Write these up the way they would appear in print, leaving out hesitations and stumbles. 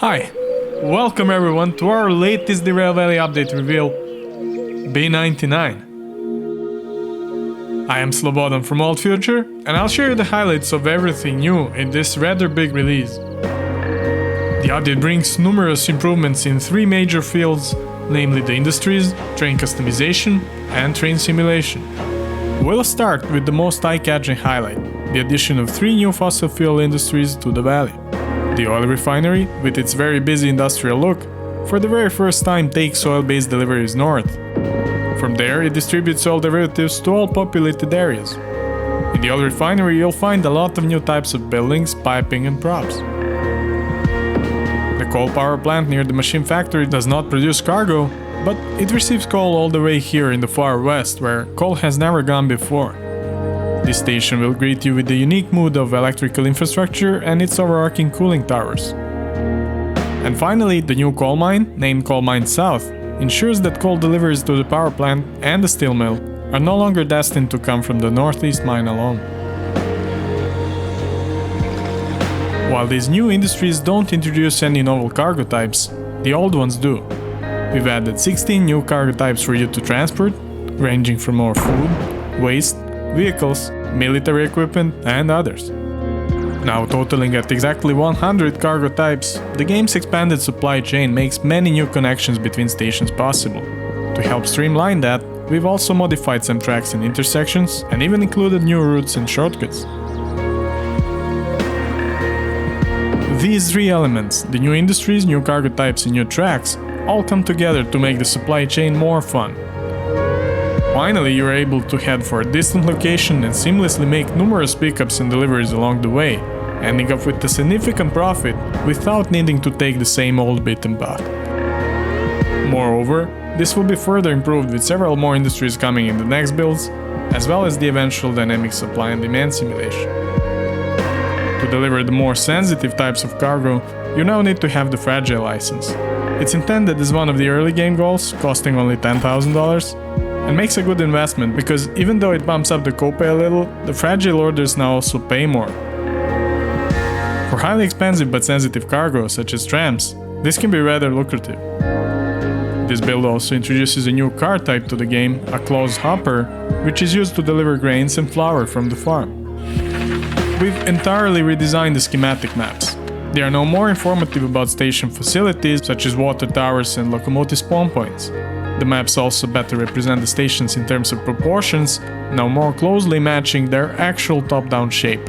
Hi, welcome everyone to our latest Derail Valley update reveal, B99. I am Slobodan from Old Future, and I'll share you the highlights of everything new in this rather big release. The update brings numerous improvements in three major fields, namely the industries, train customization, and train simulation. We'll start with the most eye-catching highlight, the addition of three new fossil fuel industries to the valley. The oil refinery, with its very busy industrial look, for the very first time takes oil-based deliveries north. From there, it distributes oil derivatives to all populated areas. In the oil refinery, you'll find a lot of new types of buildings, piping, and props. The coal power plant near the machine factory does not produce cargo, but it receives coal all the way here in the far west, where coal has never gone before. This station will greet you with the unique mood of electrical infrastructure and its overarching cooling towers. And finally, the new coal mine, named Coal Mine South, ensures that coal deliveries to the power plant and the steel mill are no longer destined to come from the northeast mine alone. While these new industries don't introduce any novel cargo types, the old ones do. We've added 16 new cargo types for you to transport, ranging from more food, waste, vehicles, military equipment, and others. Now totaling at exactly 100 cargo types, the game's expanded supply chain makes many new connections between stations possible. To help streamline that, we've also modified some tracks and intersections, and even included new routes and shortcuts. These three elements, the new industries, new cargo types, and new tracks, all come together to make the supply chain more fun. Finally, you're able to head for a distant location and seamlessly make numerous pickups and deliveries along the way, ending up with a significant profit without needing to take the same old beaten path. Moreover, this will be further improved with several more industries coming in the next builds, as well as the eventual dynamic supply and demand simulation. To deliver the more sensitive types of cargo, you now need to have the Fragile license. It's intended as one of the early game goals, costing only $10,000, and makes a good investment because even though it bumps up the copay a little, the Fragile orders now also pay more. For highly expensive but sensitive cargo, such as trams, this can be rather lucrative. This build also introduces a new car type to the game, a closed hopper, which is used to deliver grains and flour from the farm. We've entirely redesigned the schematic maps. They are now more informative about station facilities, such as water towers and locomotive spawn points. The maps also better represent the stations in terms of proportions, now more closely matching their actual top-down shape.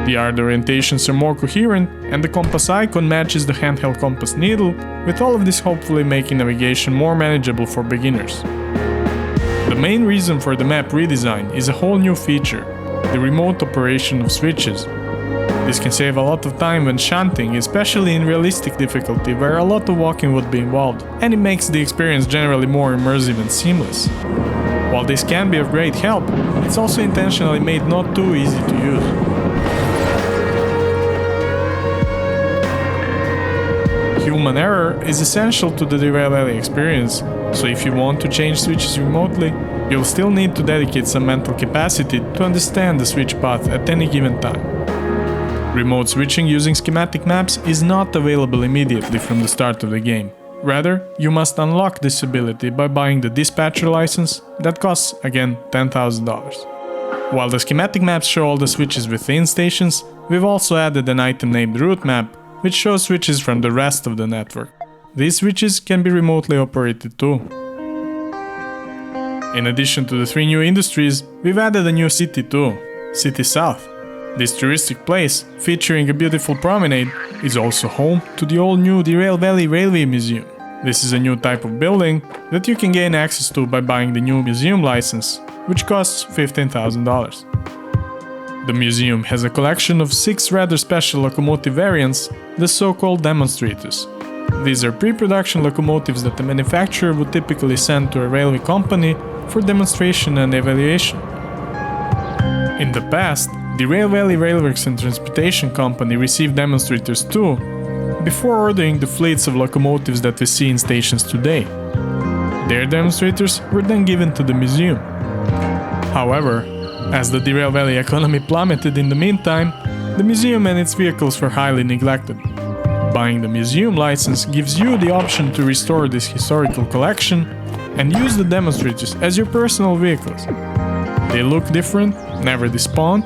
The yard orientations are more coherent, and the compass icon matches the handheld compass needle, with all of this hopefully making navigation more manageable for beginners. The main reason for the map redesign is a whole new feature, the remote operation of switches. This can save a lot of time when shunting, especially in realistic difficulty where a lot of walking would be involved, and it makes the experience generally more immersive and seamless. While this can be of great help, it's also intentionally made not too easy to use. Human error is essential to the Derail Valley experience, so if you want to change switches remotely, you'll still need to dedicate some mental capacity to understand the switch path at any given time. Remote switching using schematic maps is not available immediately from the start of the game. Rather, you must unlock this ability by buying the dispatcher license that costs, again, $10,000. While the schematic maps show all the switches within stations, we've also added an item named route map, which shows switches from the rest of the network. These switches can be remotely operated too. In addition to the three new industries, we've added a new city too, City South. This touristic place, featuring a beautiful promenade, is also home to the all-new Derail Valley Railway Museum. This is a new type of building that you can gain access to by buying the new museum license, which costs $15,000. The museum has a collection of 6 rather special locomotive variants, the so-called demonstrators. These are pre-production locomotives that the manufacturer would typically send to a railway company for demonstration and evaluation. In the past, the Derail Valley Railworks and Transportation Company received demonstrators too, before ordering the fleets of locomotives that we see in stations today. Their demonstrators were then given to the museum. However, as the Derail Valley economy plummeted in the meantime, the museum and its vehicles were highly neglected. Buying the museum license gives you the option to restore this historical collection and use the demonstrators as your personal vehicles. They look different, never despawn,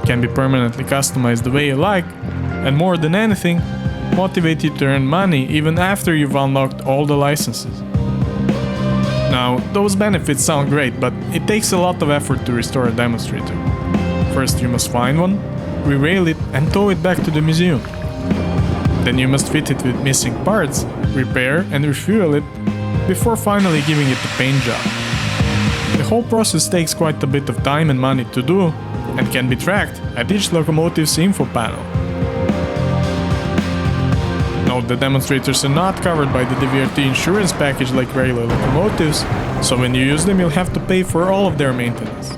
can be permanently customized the way you like, and more than anything, motivate you to earn money even after you've unlocked all the licenses. Now, those benefits sound great, but it takes a lot of effort to restore a demonstrator. First you must find one, re-rail it and tow it back to the museum. Then you must fit it with missing parts, repair and refuel it, before finally giving it a paint job. The whole process takes quite a bit of time and money to do, and can be tracked at each locomotive's info panel. Note that demonstrators are not covered by the DVRT insurance package like regular locomotives, so when you use them you'll have to pay for all of their maintenance.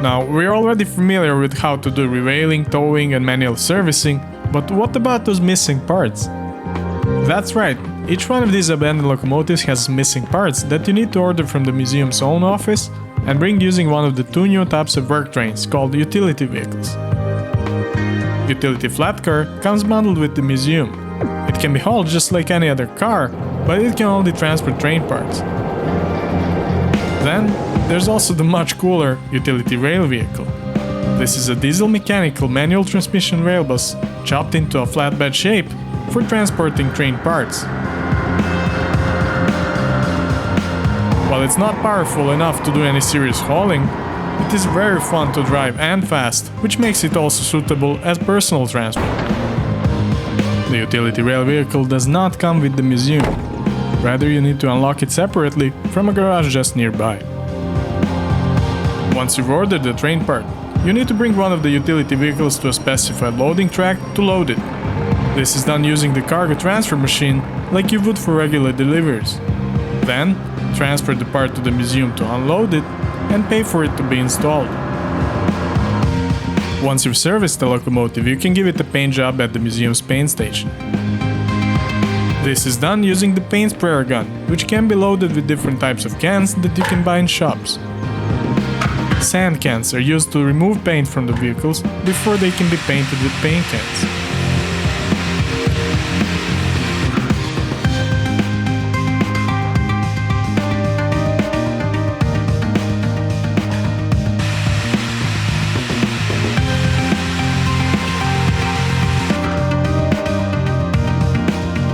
Now, we're already familiar with how to do rerailing, towing and manual servicing, but what about those missing parts? That's right, each one of these abandoned locomotives has missing parts that you need to order from the museum's own office and bring using one of the two new types of work trains called utility vehicles. Utility flat car comes bundled with the museum. It can be hauled just like any other car, but it can only transport train parts. Then, there's also the much cooler utility rail vehicle. This is a diesel mechanical manual transmission rail bus chopped into a flatbed shape for transporting train parts. While it's not powerful enough to do any serious hauling, it is very fun to drive and fast, which makes it also suitable as personal transport. The utility rail vehicle does not come with the museum. Rather, you need to unlock it separately from a garage just nearby. Once you've ordered the train part, you need to bring one of the utility vehicles to a specified loading track to load it. This is done using the cargo transfer machine like you would for regular deliveries. Then, transfer the part to the museum to unload it and pay for it to be installed. Once you've serviced the locomotive, you can give it a paint job at the museum's paint station. This is done using the paint sprayer gun, which can be loaded with different types of cans that you can buy in shops. Sand cans are used to remove paint from the vehicles before they can be painted with paint cans.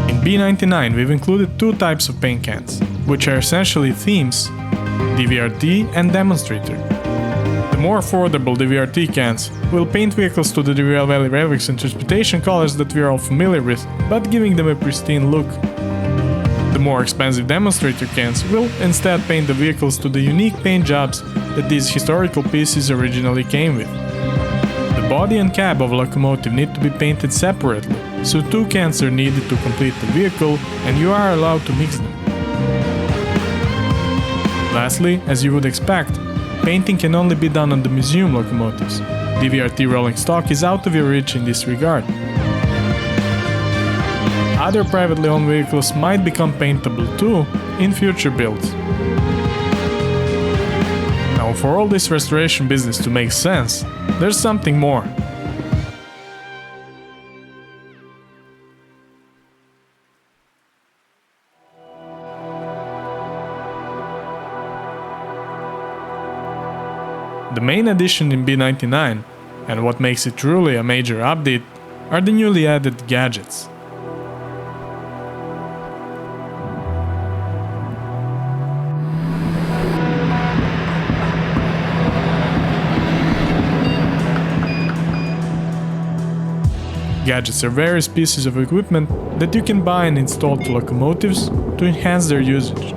In B99 we've included two types of paint cans, which are essentially themes, DVRT and Demonstrator. The more affordable DVRT cans will paint vehicles to the Derail Valley Railways and Transportation colors that we are all familiar with, but giving them a pristine look. The more expensive Demonstrator cans will instead paint the vehicles to the unique paint jobs that these historical pieces originally came with. The body and cab of a locomotive need to be painted separately, so two cans are needed to complete the vehicle, and you are allowed to mix them. Lastly, as you would expect, painting can only be done on the museum locomotives. DVRT rolling stock is out of your reach in this regard. Other privately owned vehicles might become paintable too in future builds. Now, for all this restoration business to make sense, there's something more. The main addition in B99, and what makes it truly a major update, are the newly added gadgets. Gadgets are various pieces of equipment that you can buy and install to locomotives to enhance their usage.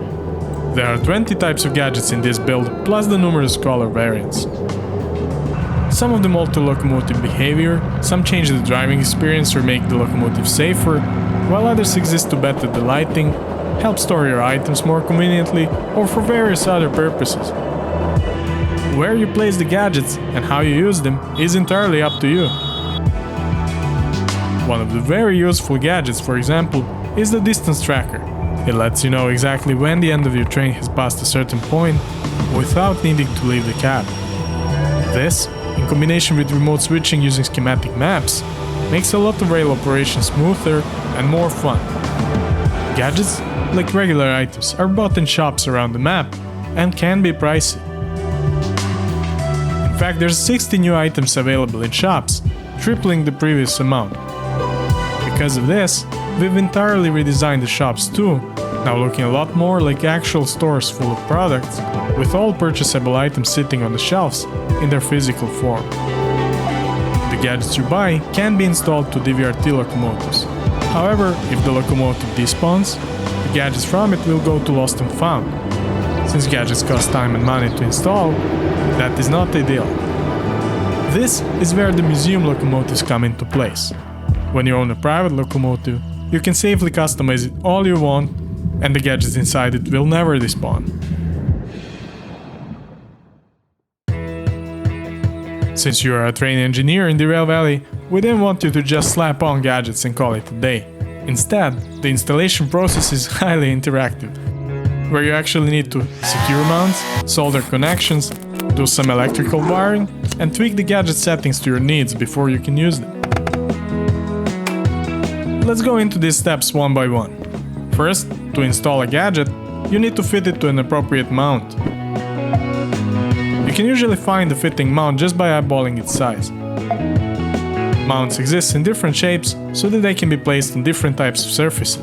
There are 20 types of gadgets in this build, plus the numerous color variants. Some of them alter locomotive behavior, some change the driving experience or make the locomotive safer, while others exist to better the lighting, help store your items more conveniently, or for various other purposes. Where you place the gadgets and how you use them is entirely up to you. One of the very useful gadgets, for example, is the distance tracker. It lets you know exactly when the end of your train has passed a certain point without needing to leave the cab. This, in combination with remote switching using schematic maps, makes a lot of rail operation smoother and more fun. Gadgets, like regular items, are bought in shops around the map and can be pricey. In fact, there's 60 new items available in shops, tripling the previous amount. Because of this, we've entirely redesigned the shops too, now looking a lot more like actual stores full of products, with all purchasable items sitting on the shelves in their physical form. The gadgets you buy can be installed to DVRT locomotives. However, if the locomotive despawns, the gadgets from it will go to Lost and Found. Since gadgets cost time and money to install, that is not ideal. This is where the museum locomotives come into place. When you own a private locomotive, you can safely customize it all you want, and the gadgets inside it will never despawn. Since you are a trained engineer in Derail Valley, we didn't want you to just slap on gadgets and call it a day. Instead, the installation process is highly interactive, where you actually need to secure mounts, solder connections, do some electrical wiring, and tweak the gadget settings to your needs before you can use them. Let's go into these steps one by one. First, to install a gadget, you need to fit it to an appropriate mount. You can usually find the fitting mount just by eyeballing its size. Mounts exist in different shapes so that they can be placed on different types of surfaces.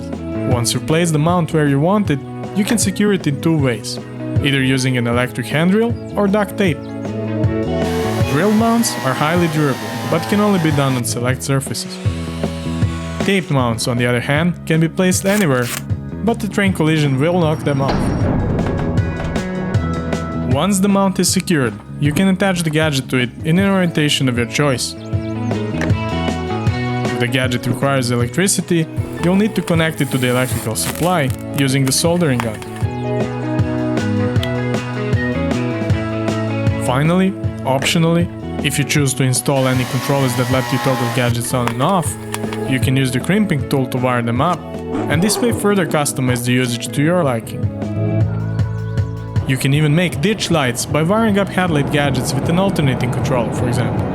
Once you place the mount where you want it, you can secure it in two ways, either using an electric hand drill or duct tape. Drill mounts are highly durable, but can only be done on select surfaces. Taped mounts, on the other hand, can be placed anywhere, but the train collision will knock them off. Once the mount is secured, you can attach the gadget to it in an orientation of your choice. If the gadget requires electricity, you'll need to connect it to the electrical supply using the soldering gun. Finally, optionally, if you choose to install any controllers that let you toggle gadgets on and off, you can use the crimping tool to wire them up, and this way further customize the usage to your liking. You can even make ditch lights by wiring up headlight gadgets with an alternating controller, for example.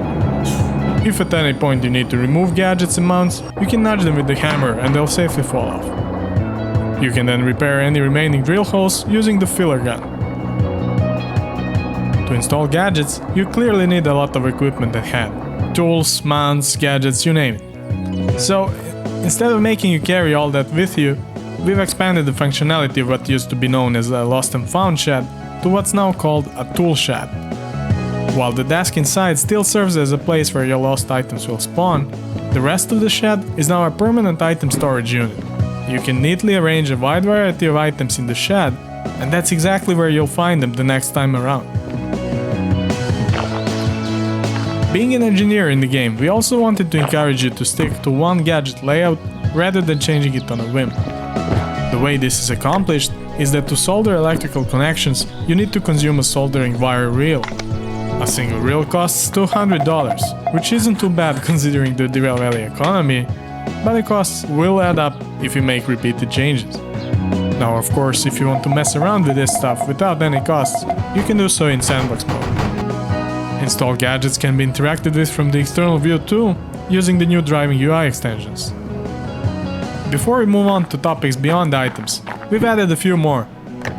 If at any point you need to remove gadgets and mounts, you can nudge them with the hammer and they'll safely fall off. You can then repair any remaining drill holes using the filler gun. To install gadgets, you clearly need a lot of equipment at hand. Tools, mounts, gadgets, you name it. So, instead of making you carry all that with you, we've expanded the functionality of what used to be known as a Lost and Found shed to what's now called a tool shed. While the desk inside still serves as a place where your lost items will spawn, the rest of the shed is now a permanent item storage unit. You can neatly arrange a wide variety of items in the shed, and that's exactly where you'll find them the next time around. Being an engineer in the game, we also wanted to encourage you to stick to one gadget layout rather than changing it on a whim. The way this is accomplished is that to solder electrical connections, you need to consume a soldering wire reel. A single reel costs $200, which isn't too bad considering the Derail Valley economy, but the costs will add up if you make repeated changes. Now, of course, if you want to mess around with this stuff without any costs, you can do so in sandbox mode. Installed gadgets can be interacted with from the external view too, using the new driving UI extensions. Before we move on to topics beyond items, we've added a few more.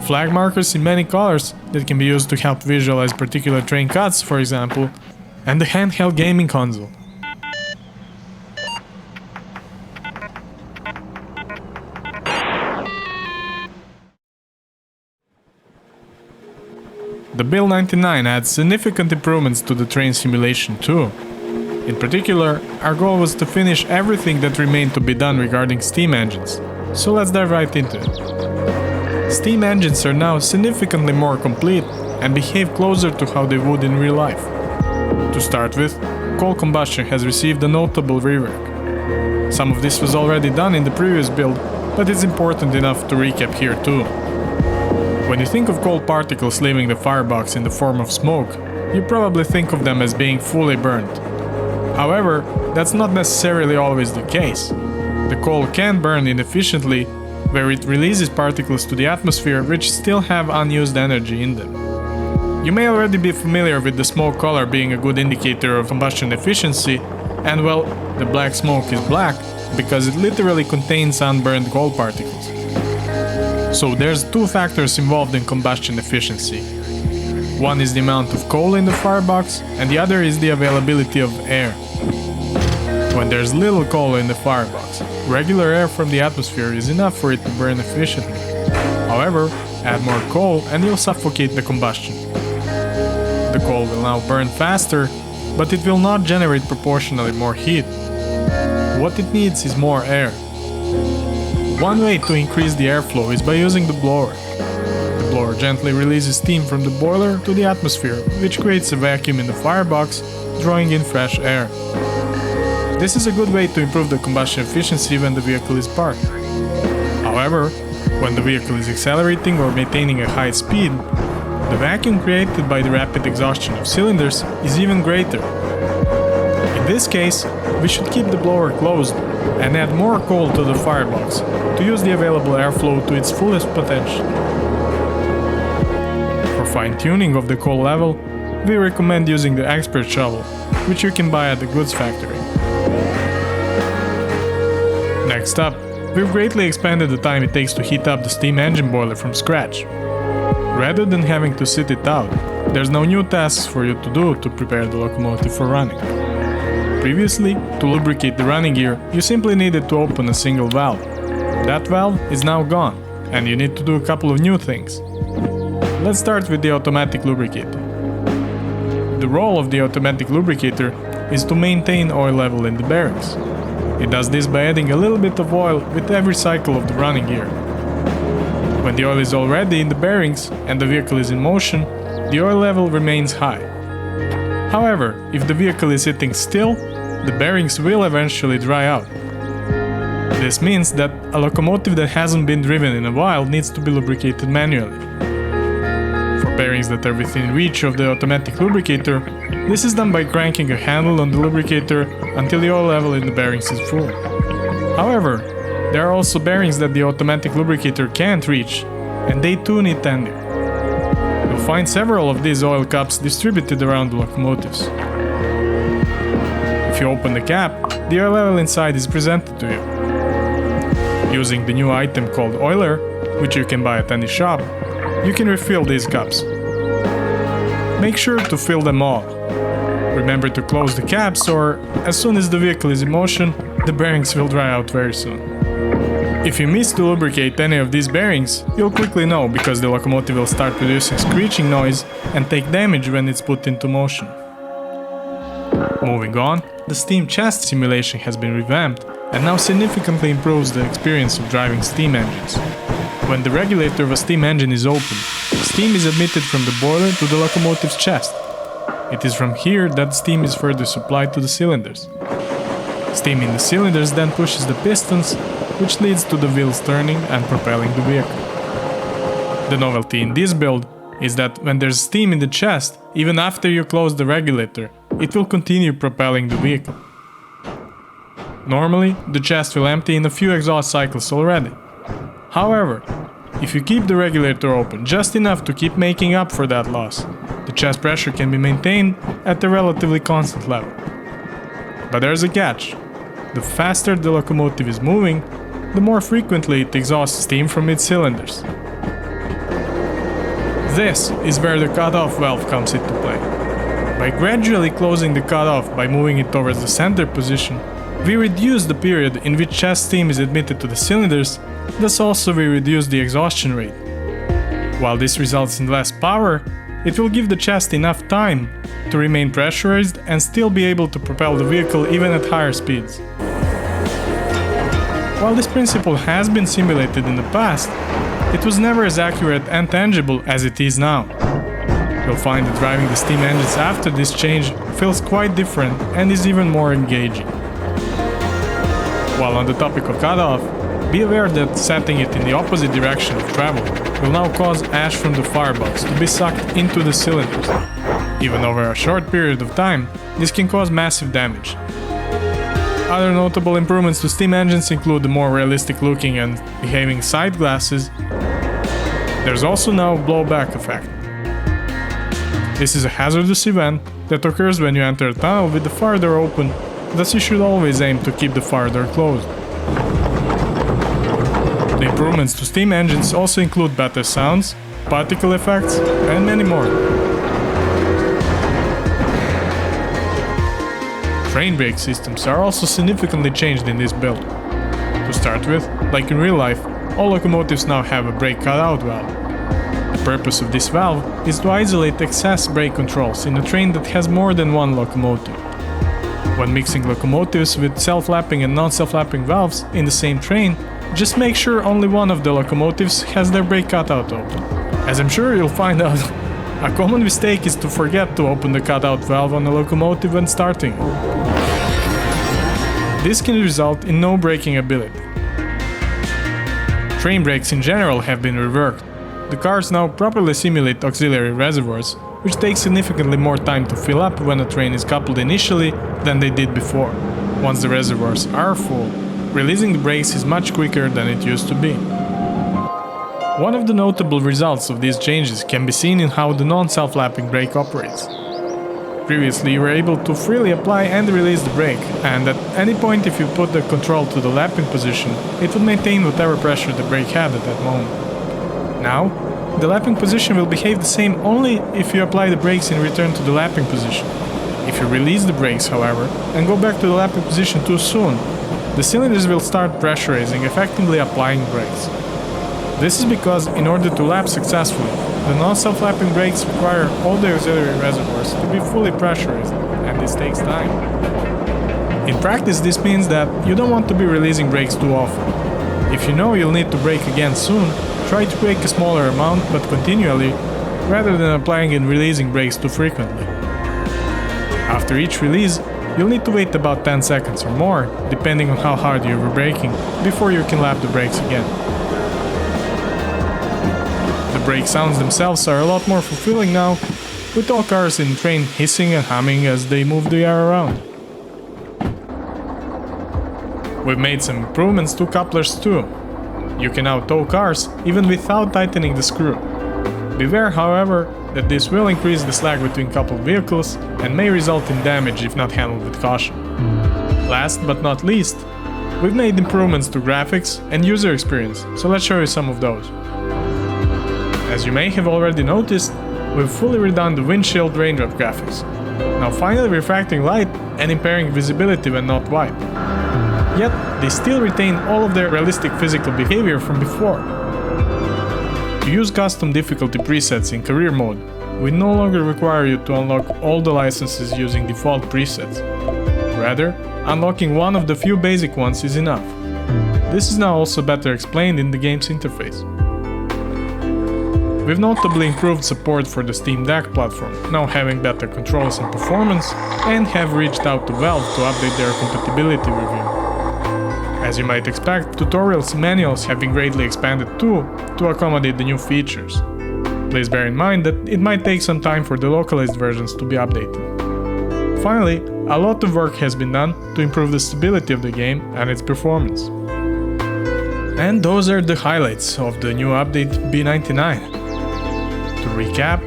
Flag markers in many colors that can be used to help visualize particular train cuts, for example, and the handheld gaming console. The B99 adds significant improvements to the train simulation too. In particular, our goal was to finish everything that remained to be done regarding steam engines, so let's dive right into it. Steam engines are now significantly more complete and behave closer to how they would in real life. To start with, coal combustion has received a notable rework. Some of this was already done in the previous build, but it's important enough to recap here too. When you think of coal particles leaving the firebox in the form of smoke, you probably think of them as being fully burned. However, that's not necessarily always the case. The coal can burn inefficiently, where it releases particles to the atmosphere which still have unused energy in them. You may already be familiar with the smoke color being a good indicator of combustion efficiency, And well, the black smoke is black because it literally contains unburned coal particles. So there's two factors involved in combustion efficiency. One is the amount of coal in the firebox, and the other is the availability of air. When there's little coal in the firebox, regular air from the atmosphere is enough for it to burn efficiently. However, add more coal and you'll suffocate the combustion. The coal will now burn faster, but it will not generate proportionally more heat. What it needs is more air. One way to increase the airflow is by using the blower. The blower gently releases steam from the boiler to the atmosphere, which creates a vacuum in the firebox, drawing in fresh air. This is a good way to improve the combustion efficiency when the vehicle is parked. However, when the vehicle is accelerating or maintaining a high speed, the vacuum created by the rapid exhaustion of cylinders is even greater. In this case, we should keep the blower closed and add more coal to the firebox to use the available airflow to its fullest potential. For fine-tuning of the coal level, we recommend using the expert shovel, which you can buy at the goods factory. Next up, we've greatly expanded the time it takes to heat up the steam engine boiler from scratch. Rather than having to sit it out, there's no new tasks for you to do to prepare the locomotive for running. Previously, to lubricate the running gear, you simply needed to open a single valve. That valve is now gone, and you need to do a couple of new things. Let's start with the automatic lubricator. The role of the automatic lubricator is to maintain oil level in the bearings. It does this by adding a little bit of oil with every cycle of the running gear. When the oil is already in the bearings and the vehicle is in motion, the oil level remains high. However, if the vehicle is sitting still, the bearings will eventually dry out. This means that a locomotive that hasn't been driven in a while needs to be lubricated manually. For bearings that are within reach of the automatic lubricator, this is done by cranking a handle on the lubricator until the oil level in the bearings is full. However, there are also bearings that the automatic lubricator can't reach, and they too need tending. You'll find several of these oil cups distributed around the locomotives. If you open the cap, the oil level inside is presented to you. Using the new item called Oiler, which you can buy at any shop, you can refill these cups. Make sure to fill them all. Remember to close the caps, or as soon as the vehicle is in motion, the bearings will dry out very soon. If you miss to lubricate any of these bearings, you'll quickly know because the locomotive will start producing screeching noise and take damage when it's put into motion. Moving on, the steam chest simulation has been revamped and now significantly improves the experience of driving steam engines. When the regulator of a steam engine is open, steam is admitted from the boiler to the locomotive's chest. It is from here that steam is further supplied to the cylinders. Steam in the cylinders then pushes the pistons, which leads to the wheels turning and propelling the vehicle. The novelty in this build is that when there's steam in the chest, even after you close the regulator, it will continue propelling the vehicle. Normally, the chest will empty in a few exhaust cycles already. However, if you keep the regulator open just enough to keep making up for that loss, the chest pressure can be maintained at a relatively constant level. But there's a catch. The faster the locomotive is moving, the more frequently it exhausts steam from its cylinders. This is where the cutoff valve comes into play. By gradually closing the cutoff by moving it towards the center position, we reduce the period in which chest steam is admitted to the cylinders, thus also we reduce the exhaustion rate. While this results in less power, it will give the chest enough time to remain pressurized and still be able to propel the vehicle even at higher speeds. While this principle has been simulated in the past, it was never as accurate and tangible as it is now. You'll find that driving the steam engines after this change feels quite different and is even more engaging. While on the topic of cutoff, be aware that setting it in the opposite direction of travel will now cause ash from the firebox to be sucked into the cylinders. Even over a short period of time, this can cause massive damage. Other notable improvements to steam engines include the more realistic looking and behaving side glasses. There's also now a blowback effect. This is a hazardous event that occurs when you enter a tunnel with the farther open thus you should always aim to keep the fire door closed. The improvements to steam engines also include better sounds, particle effects, and many more. Train brake systems are also significantly changed in this build. To start with, like in real life, all locomotives now have a brake cutout valve. The purpose of this valve is to isolate excess brake controls in a train that has more than one locomotive. When mixing locomotives with self-lapping and non-self-lapping valves in the same train, just make sure only one of the locomotives has their brake cutout open. As I'm sure you'll find out, a common mistake is to forget to open the cutout valve on a locomotive when starting it. This can result in no braking ability. Train brakes in general have been reworked. The cars now properly simulate auxiliary reservoirs, which takes significantly more time to fill up when a train is coupled initially than they did before. Once the reservoirs are full, releasing the brakes is much quicker than it used to be. One of the notable results of these changes can be seen in how the non-self-lapping brake operates. Previously, you were able to freely apply and release the brake, and at any point if you put the control to the lapping position, it would maintain whatever pressure the brake had at that moment. Now, the lapping position will behave the same only if you apply the brakes in return to the lapping position. If you release the brakes, however, and go back to the lapping position too soon, the cylinders will start pressurizing, effectively applying brakes. This is because, in order to lap successfully, the non-self-lapping brakes require all the auxiliary reservoirs to be fully pressurized, and this takes time. In practice, this means that you don't want to be releasing brakes too often. If you know you'll need to brake again soon, try to brake a smaller amount but continually, rather than applying and releasing brakes too frequently. After each release, you'll need to wait about 10 seconds or more, depending on how hard you were braking, before you can lap the brakes again. The brake sounds themselves are a lot more fulfilling now, with all cars in the train hissing and humming as they move the air around. We've made some improvements to couplers too. You can now tow cars even without tightening the screw. Beware, however, that this will increase the slack between coupled vehicles and may result in damage if not handled with caution. Last but not least, we've made improvements to graphics and user experience, so let's show you some of those. As you may have already noticed, we've fully redone the windshield raindrop graphics, now finally refracting light and impairing visibility when not white. Yet, they still retain all of their realistic physical behavior from before. To use custom difficulty presets in career mode, we no longer require you to unlock all the licenses using default presets. Rather, unlocking one of the few basic ones is enough. This is now also better explained in the game's interface. We've notably improved support for the Steam Deck platform, now having better controls and performance, and have reached out to Valve to update their compatibility review. As you might expect, tutorials and manuals have been greatly expanded too, to accommodate the new features. Please bear in mind that it might take some time for the localized versions to be updated. Finally, a lot of work has been done to improve the stability of the game and its performance. And those are the highlights of the new update B99. To recap,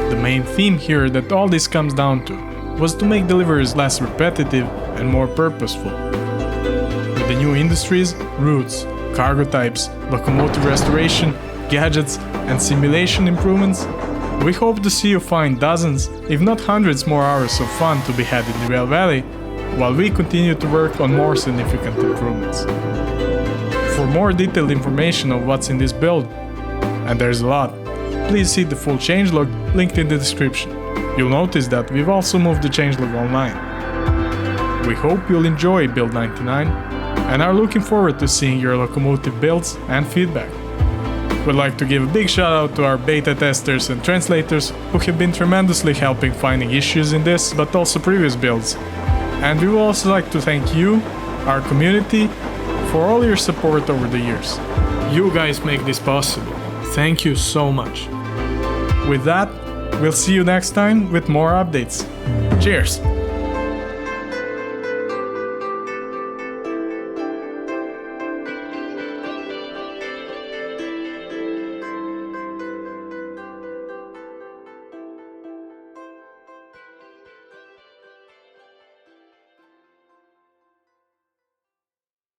the main theme here that all this comes down to was to make deliveries less repetitive and more purposeful. With the new industries, routes, cargo types, locomotive restoration, gadgets, and simulation improvements, we hope to see you find dozens, if not hundreds more hours of fun to be had in Derail Valley, while we continue to work on more significant improvements. For more detailed information on what's in this build, and there's a lot, please see the full changelog linked in the description. You'll notice that we've also moved the changelog online. We hope you'll enjoy Build 99 and are looking forward to seeing your locomotive builds and feedback. We'd like to give a big shout out to our beta testers and translators who have been tremendously helping finding issues in this but also previous builds. And we would also like to thank you, our community, for all your support over the years. You guys make this possible. Thank you so much. With that, we'll see you next time with more updates. Cheers!